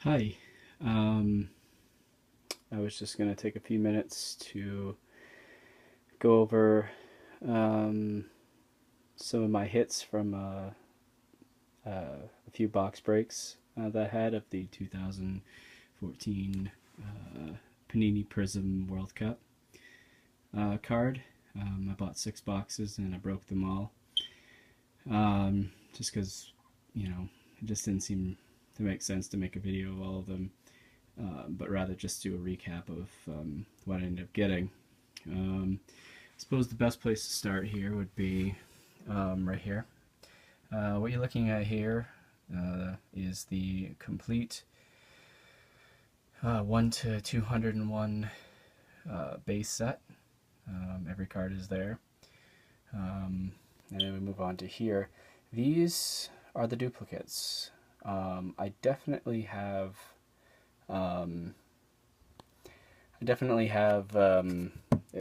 Hi. Um, I was just going to take a few minutes to go over um, some of my hits from a few box breaks that I had of the 2014 Panini Prizm World Cup card. I bought 6 boxes and I broke them all just because, it just didn't seem to make sense to make a video of all of them. But rather just do a recap of what I ended up getting. I suppose the best place to start here would be right here. What you're looking at here is the complete 1 to 201 base set. Every card is there. And then we move on to here. These are the duplicates. I definitely have at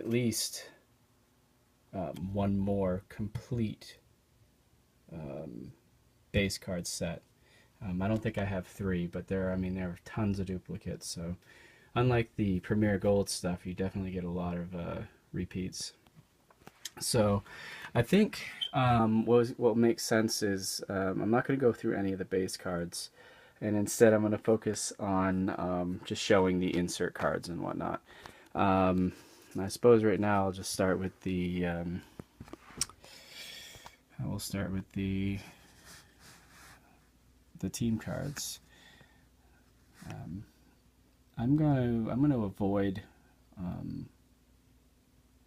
least one more complete base card set. I don't think I have 3, but there are tons of duplicates. So unlike the Premier Gold stuff, you definitely get a lot of repeats. So I think what makes sense is I'm not going to go through any of the base cards, and instead I'm going to focus on just showing the insert cards and whatnot. I suppose right now I'll just start with the I will start with the team cards. I'm gonna avoid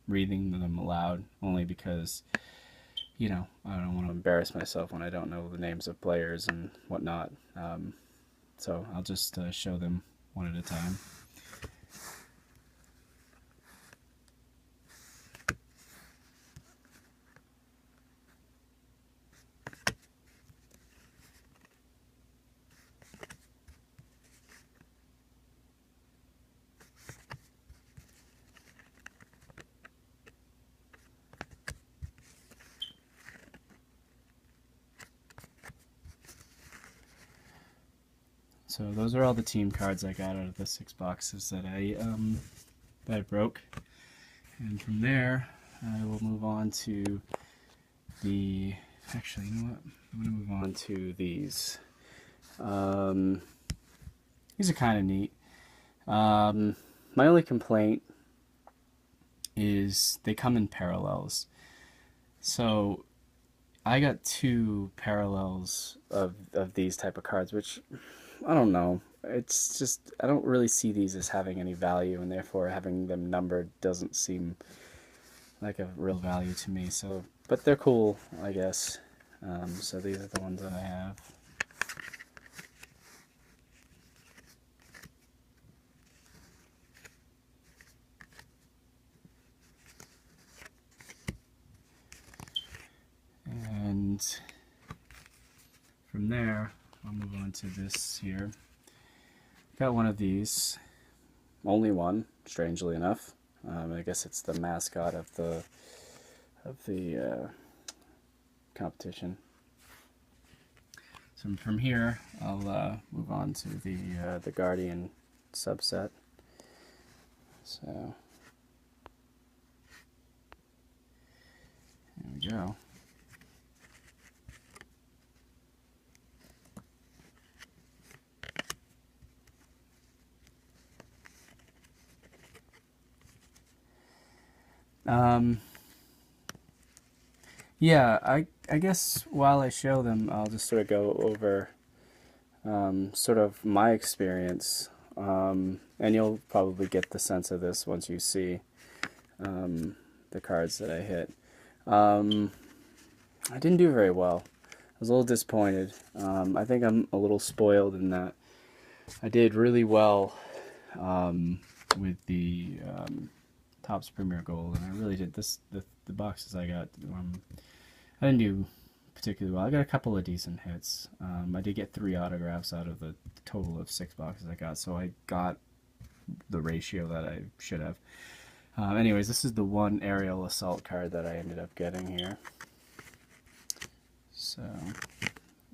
reading them aloud, only because I don't want to embarrass myself when I don't know the names of players and whatnot. So I'll just show them one at a time. So those are all the team cards I got out of the 6 boxes that I broke, and from there I will move on to the. Actually, you know what? I'm gonna move on to these. These are kind of neat. My only complaint is they come in parallels. So I got 2 parallels of these type of cards, which I don't know. It's just I don't really see these as having any value, and therefore having them numbered doesn't seem like a real value to me. So, but they're cool, I guess. So these are the ones that I have. And from there, I'll move on to this here. Got one of these, only one, strangely enough. I guess it's the mascot of the competition. So from here, I'll move on to the Guardian subset. So there we go. Yeah, I guess while I show them, I'll just sort of go over sort of my experience, and you'll probably get the sense of this once you see the cards that I hit. I didn't do very well. I was a little disappointed. I think I'm a little spoiled in that I did really well with the Topps Premier Gold, and I really did the boxes I got. I didn't do particularly well. I got a couple of decent hits. I did get 3 autographs out of the total of 6 boxes I got, so I got the ratio that I should have. Anyways, this is the one aerial assault card that I ended up getting here. So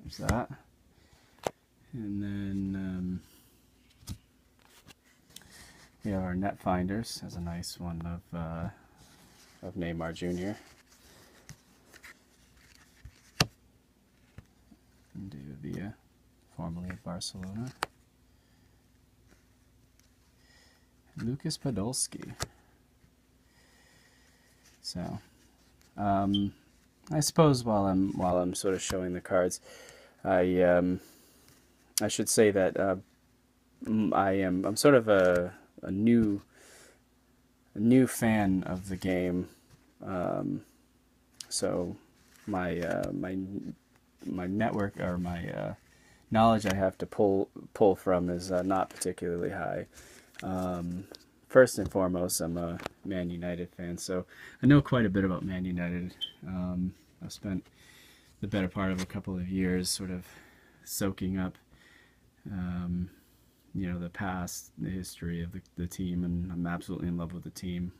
there's that, and then we have our net finders. Has a nice one of Neymar Jr. and David Villa, formerly of Barcelona. Lucas Podolski. So, I suppose while I'm sort of showing the cards, I should say that I'm sort of a new fan of the game. So my network, or my knowledge I have to pull from is not particularly high. First and foremost, I'm a Man United fan, so I know quite a bit about Man United. I've spent the better part of a couple of years sort of soaking up, the past, the history of the team, and I'm absolutely in love with the team.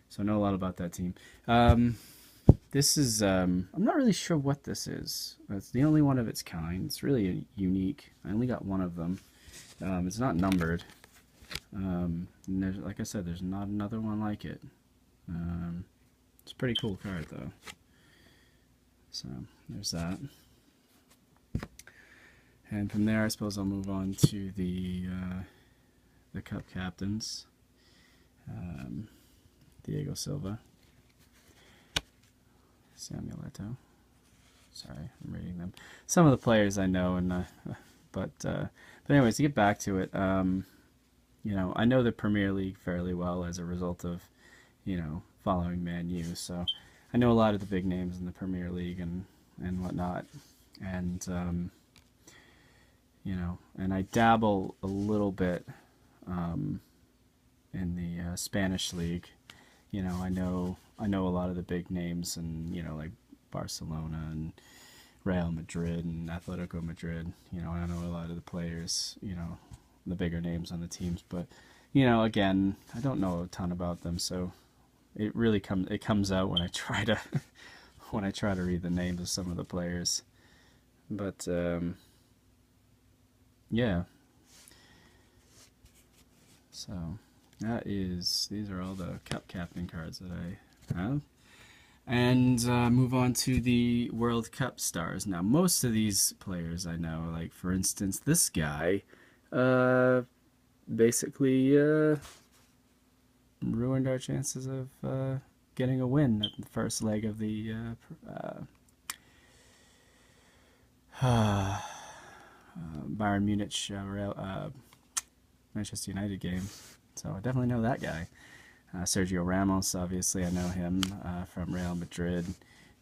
So I know a lot about that team. This is, I'm not really sure what this is. It's the only one of its kind. It's really unique. I only got one of them. It's not numbered. And like I said, there's not another one like it. It's a pretty cool card, though. So there's that. And from there, I suppose I'll move on to the Cup captains. Diego Silva, Samuel Eto'o. Sorry, I'm reading them. Some of the players I know, and but anyways, to get back to it, I know the Premier League fairly well as a result of, following Man U. So I know a lot of the big names in the Premier League and whatnot, and and I dabble a little bit in the Spanish league. I know a lot of the big names, and like Barcelona and Real Madrid and Atletico Madrid. I know a lot of the players, the bigger names on the teams, but again, I don't know a ton about them, so it really comes out when I try to read the names of some of the players. But yeah, so these are all the Cup captain cards that I have. And move on to the World Cup stars. Now, most of these players I know, like for instance, this guy, basically ruined our chances of getting a win at the first leg of the Bayern Munich Manchester United game. So I definitely know that guy. Sergio Ramos, obviously I know him from Real Madrid.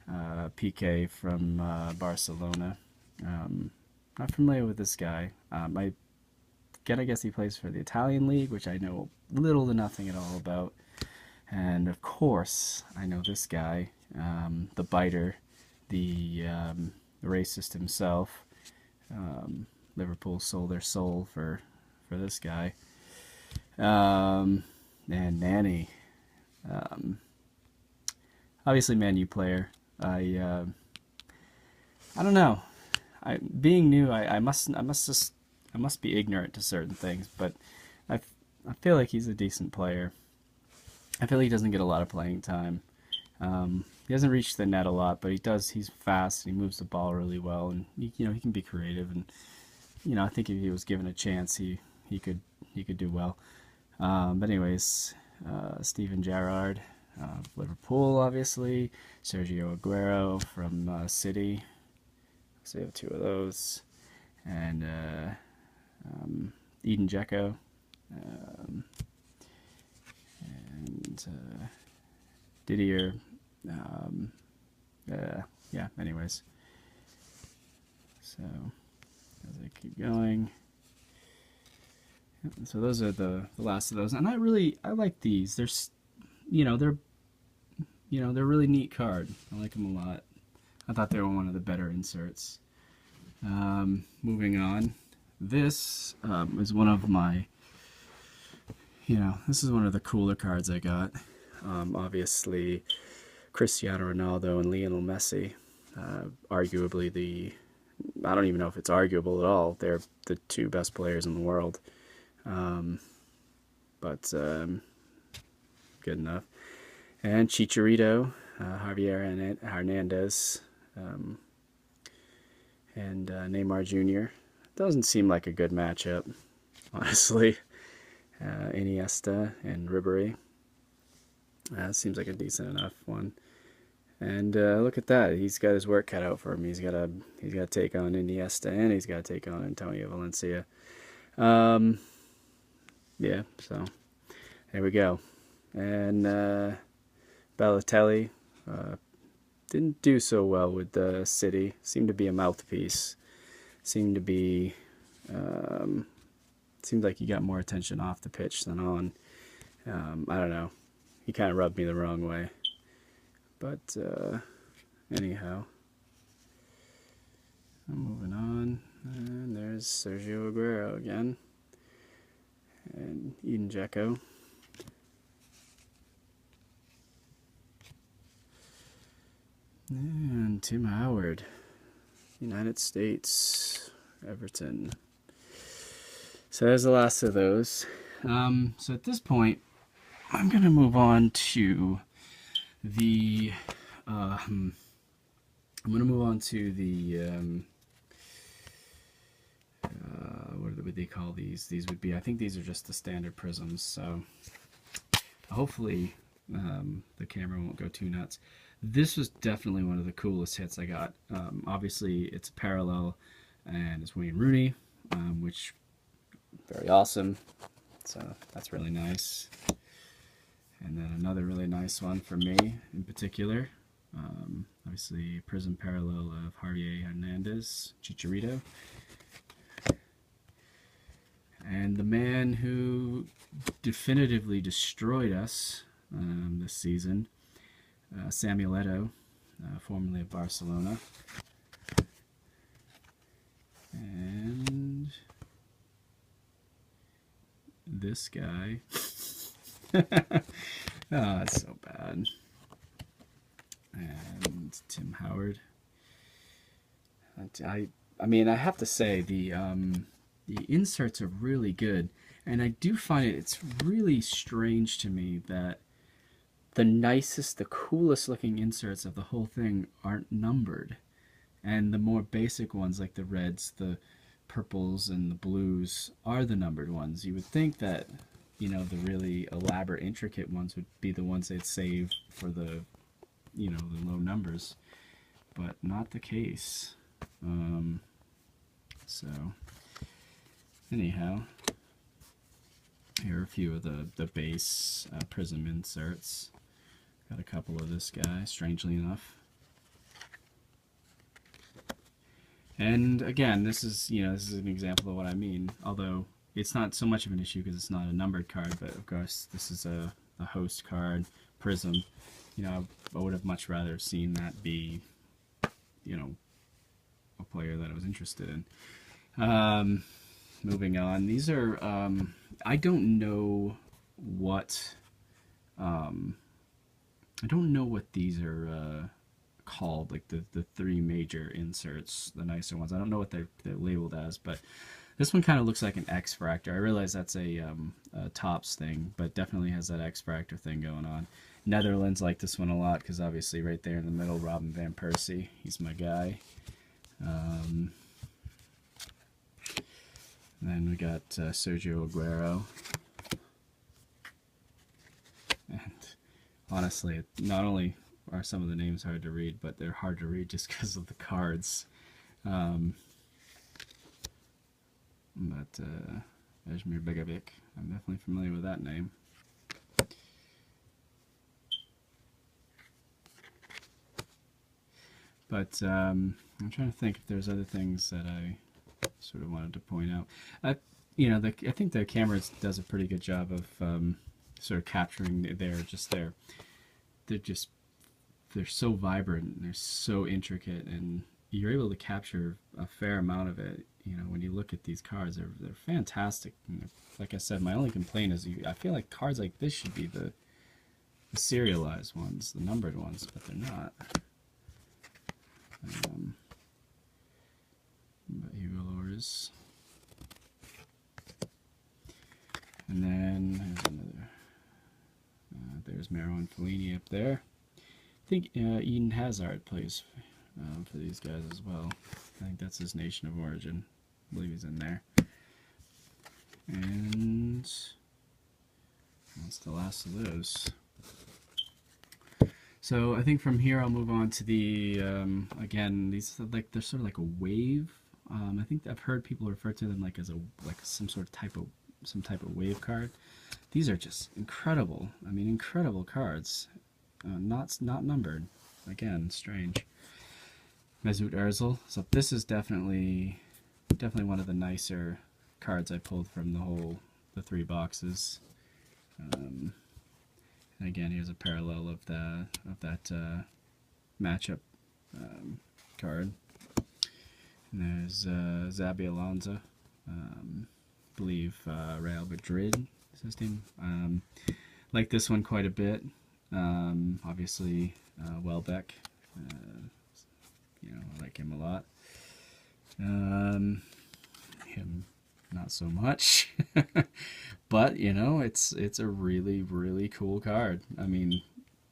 Piqué from Barcelona. Not familiar with this guy. I guess he plays for the Italian league, which I know little to nothing at all about. And of course, I know this guy, the biter, the racist himself. Liverpool sold their soul for this guy. And Nani, obviously Man U player. I don't know. Being new, I must be ignorant to certain things, but I feel like he's a decent player. I feel like he doesn't get a lot of playing time. He doesn't reach the net a lot, but he does. He's fast. And he moves the ball really well, and he can be creative. And I think if he was given a chance, he could do well. But anyways, Steven Gerrard, Liverpool, obviously. Sergio Aguero from City. So we have two of those. And Eden Dzeko. And Didier. Yeah, anyways. So, as I keep going. So those are the last of those, and I like these. They're they're a really neat card. I like them a lot. I thought they were one of the better inserts. Moving on, this is one of my this is one of the cooler cards I got. Obviously, Cristiano Ronaldo and Lionel Messi, arguably I don't even know if it's arguable at all. They're the two best players in the world. but good enough. And Chicharito, Javier Hernandez, and Neymar Jr. Doesn't seem like a good matchup, honestly. Iniesta and Ribery. Seems like a decent enough one. And look at that. He's got his work cut out for him. He's got to take on Iniesta, and he's got to take on Antonio Valencia. Yeah, so there we go. And Balotelli didn't do so well with the City. Seemed to be a mouthpiece. Seemed to be seemed like he got more attention off the pitch than on. I don't know. He kind of rubbed me the wrong way. But anyhow, I'm moving on. And there's Sergio Aguero again. And Eden Dzeko. And Tim Howard, United States, Everton. So there's the last of those. So at this point, I'm going to move on to the what would they call these? These would be, I think these are just the standard prisms. So hopefully the camera won't go too nuts. This was definitely one of the coolest hits I got. Obviously, it's a parallel, and it's Wayne Rooney, which very awesome. So that's really nice. And then another really nice one for me in particular. Obviously, Prizm parallel of Javier Hernandez, Chicharito. And the man who definitively destroyed us this season, Samuel Eto'o, formerly of Barcelona. And this guy. Oh, it's so bad. And Tim Howard. I mean, I have to say the inserts are really good, and I do find it's really strange to me that the nicest, the coolest looking inserts of the whole thing aren't numbered, and the more basic ones like the reds, the purples, and the blues are the numbered ones. You would think that, you know, the really elaborate, intricate ones would be the ones they'd save for the, you know, the low numbers, but not the case. So anyhow, here are a few of the base Prizm inserts. Got a couple of this guy, strangely enough. And again, this is, you know, this is an example of what I mean, although it's not so much of an issue because it's not a numbered card, but of course this is a host card, Prizm. You know, I would have much rather seen that be, you know, a player that I was interested in. Moving on, these are, I don't know what these are called, like the three major inserts, the nicer ones. I don't know what they're labeled as, but this one kind of looks like an X Fractor. I realize that's a Topps thing, but definitely has that X Fractor thing going on. Netherlands like this one a lot because obviously right there in the middle, Robin van Persie, he's my guy. Then we got Sergio Aguero. And honestly, not only are some of the names hard to read, but they're hard to read just because of the cards. But Ejmir Begovic, I'm definitely familiar with that name. But I'm trying to think if there's other things that I sort of wanted to point out. You know, I think the camera does a pretty good job of sort of capturing they're so vibrant, they're so intricate, and you're able to capture a fair amount of it. You know, when you look at these cards, they're fantastic. And like I said, my only complaint is I feel like cards like this should be the serialized ones, the numbered ones, but they're not. But Hugo Lloris. And then there's Marouane Fellaini up there. I think Eden Hazard plays for these guys as well. I think that's his nation of origin. I believe he's in there. And that's the last of those. So I think from here I'll move on to the again, these are like, they're sort of like a wave. I think I've heard people refer to them like as some type of wave card. These are just incredible. I mean, incredible cards. Not numbered. Again, strange. Mesut Ozil. So this is definitely one of the nicer cards I pulled from the 3 boxes. And again, here's a parallel of that matchup card. And there's Xabi Alonso, believe Real Madrid is his team. Like this one quite a bit. Obviously, Welbeck. I like him a lot. Him not so much. But it's a really, really cool card. I mean,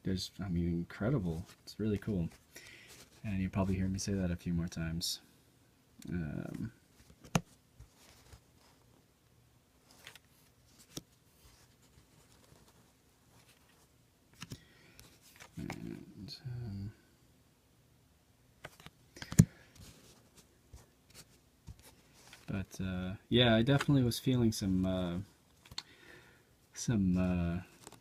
incredible. It's really cool. And you'll probably hear me say that a few more times. And yeah, I definitely was feeling some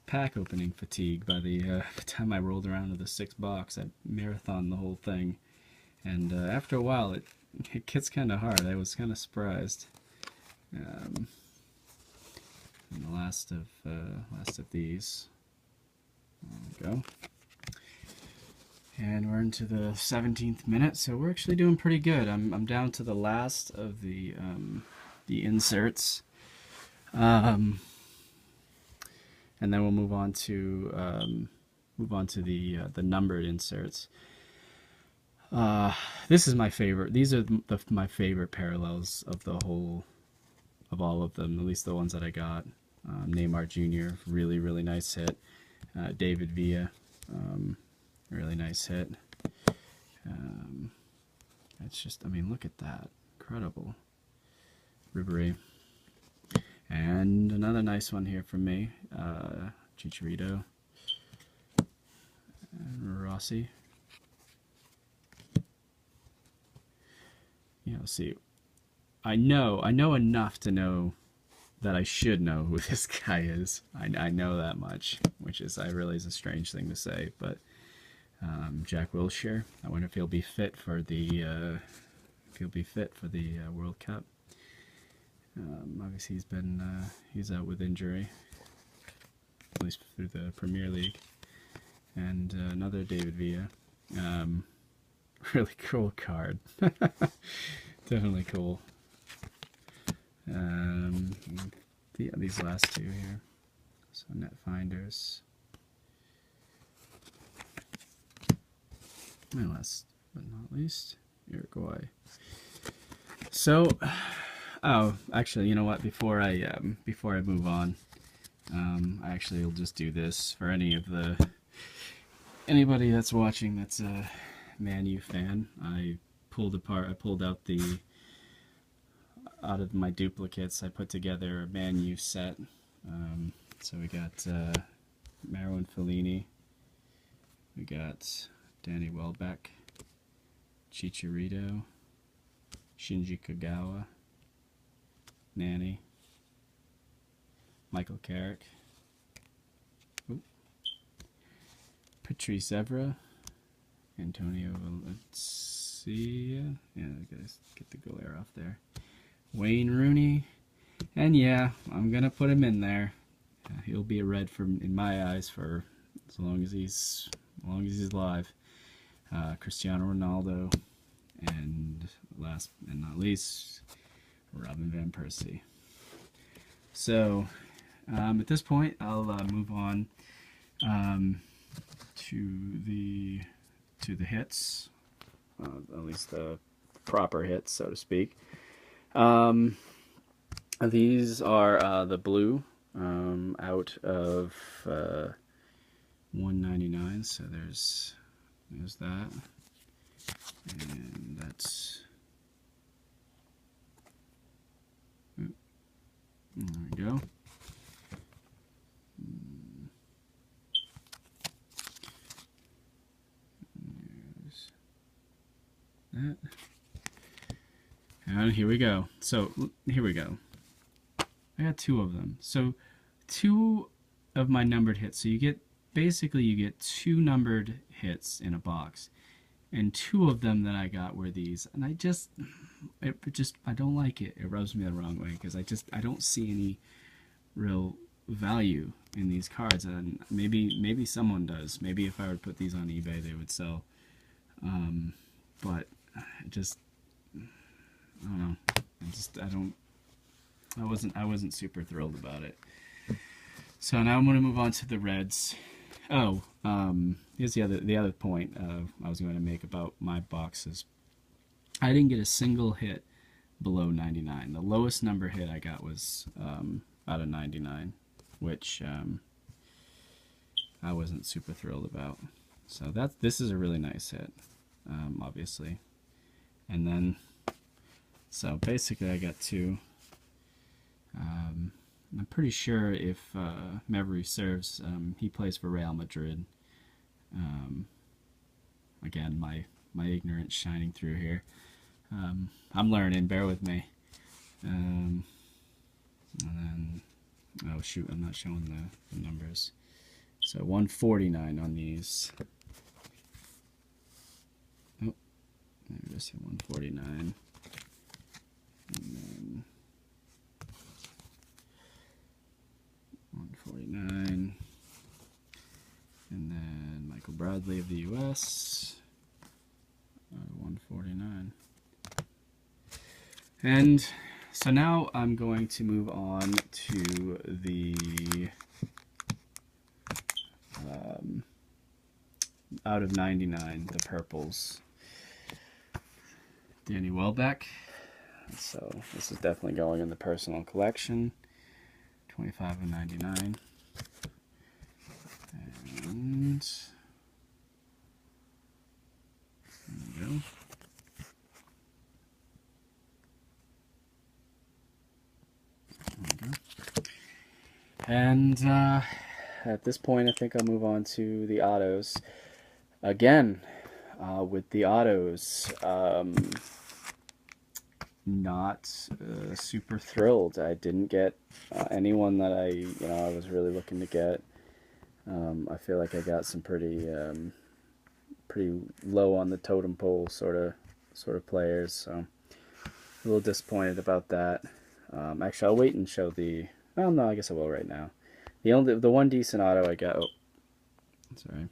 pack opening fatigue by the time I rolled around to the 6th box. I marathoned the whole thing, and after a while it gets kind of hard. I was kind of surprised. And the last of these. There we go. And we're into the 17th minute, so we're actually doing pretty good. I'm down to the last of the inserts, and then we'll move on to the numbered inserts. This is my favorite. These are my favorite parallels of all of them, at least the ones that I got. Neymar Jr., really, really nice hit. David Villa, really nice hit. It's just, look at that. Incredible. Ribery. And another nice one here from me. Chicharito. And Rossi. Let's see. I know enough to know that I should know who this guy is. I know that much, which is, I realize, a strange thing to say, but Jack Wilshere. I wonder if he'll be fit for the World Cup. Obviously, he's out with injury, at least through the Premier League. And another David Villa. Really cool card. Definitely cool. These last two here. So net finders. And last but not least, Uruguay. So, oh, actually, you know what? Before I move on, I actually will just do this for anybody that's watching that's a Man U fan. I pulled out out of my duplicates, I put together a Man U set. So we got Marouane Fellaini, we got Danny Welbeck, Chicharito, Shinji Kagawa, Nani, Michael Carrick, Patrice Evra, Antonio Valencia, yeah, guys, get the glare off there. Wayne Rooney, and yeah, I'm gonna put him in there. He'll be a red in my eyes for as long as he's alive. Cristiano Ronaldo, and last and not least, Robin van Persie. So at this point, I'll move on to the hits, at least the proper hits, so to speak. These are the blue out of 199. So there's that, and that's, there we go. There's that. And here we go. So here we go. I got 2 of them. So 2 of my numbered hits. So you get, basically you get 2 numbered hits in a box. And 2 of them that I got were these. And I don't like it. It rubs me the wrong way because I don't see any real value in these cards. And maybe someone does. Maybe if I were to put these on eBay, they would sell. But I don't know. I wasn't super thrilled about it. So now I'm going to move on to the reds. Oh, here's the other point I was going to make about my boxes. I didn't get a single hit below 99. The lowest number hit I got was out of 99, which I wasn't super thrilled about. So this is a really nice hit, obviously. And then, so basically I got 2. I'm pretty sure, if memory serves, he plays for Real Madrid. Again, my ignorance shining through here. I'm learning, bear with me. And then, oh shoot, I'm not showing the numbers. So 149 on these. Oh, maybe just hit 149. And then 149, and then Michael Bradley of the U.S. 149. And so now I'm going to move on to the out of 99, the purples. Danny Welbeck. So this is definitely going in the personal collection. 25 of 99. And there we go. And at this point, I think I'll move on to the autos. Again, with the autos, not super thrilled. I didn't get anyone that I was really looking to get. I feel like I got some pretty low on the totem pole sort of players. So a little disappointed about that. Actually, I'll wait and show the. Well, no, I guess I will right now. The one decent auto I got. Oh, sorry.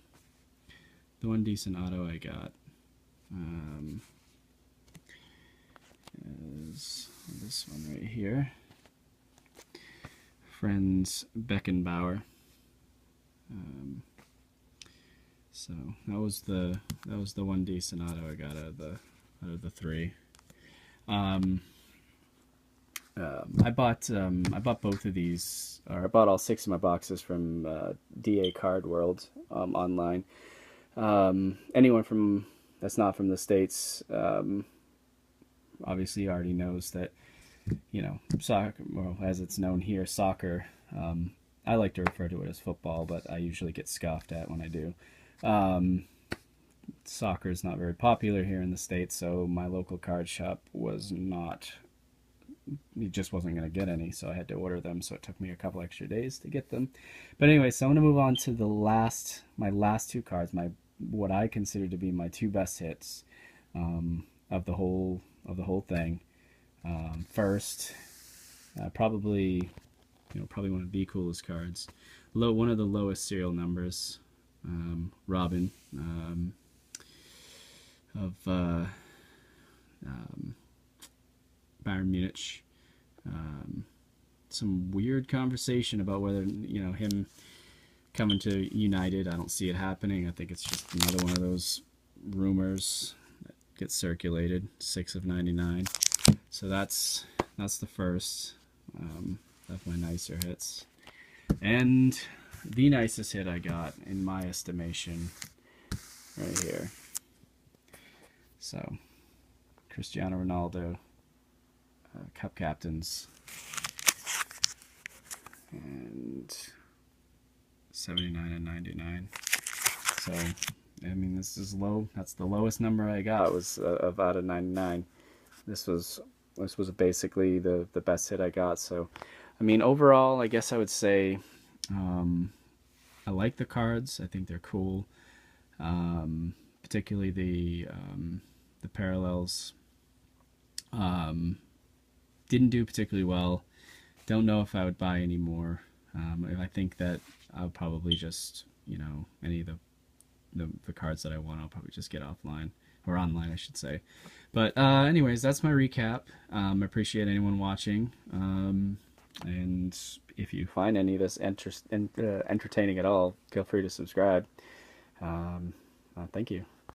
The one decent auto I got is this one right here. Franz Beckenbauer. So that was the one decent auto I got out of the 3. I bought both of these, or I bought all 6 of my boxes from DA Card World online. Anyone that's not from the States obviously already knows that, soccer, well, as it's known here, soccer. I like to refer to it as football, but I usually get scoffed at when I do. Soccer is not very popular here in the States, so my local card shop he just wasn't going to get any, so I had to order them, so it took me a couple extra days to get them. But anyway, so I'm going to move on to my last 2 cards, what I consider to be my 2 best hits of the whole thing. First, probably one of the coolest cards, one of the lowest serial numbers, Robin of Bayern Munich. Some weird conversation about whether him coming to United. I don't see it happening. I think it's just another one of those rumors that gets circulated. 6 of 99. So that's the first of my nicer hits. And the nicest hit I got, in my estimation, right here. So, Cristiano Ronaldo, Cup Captains, and 79 and 99. So, I mean, this is low. That's the lowest number I got, was out of 99. This was basically the best hit I got. So, I mean, overall, I guess I would say I like the cards. I think they're cool, particularly the parallels. Didn't do particularly well. Don't know if I would buy any more. I think that I'll probably just, you know, any of the cards that I want, I'll probably just get offline, or online, I should say. But anyways, that's my recap. I appreciate anyone watching. And if you find any of this entertaining at all, feel free to subscribe. Thank you.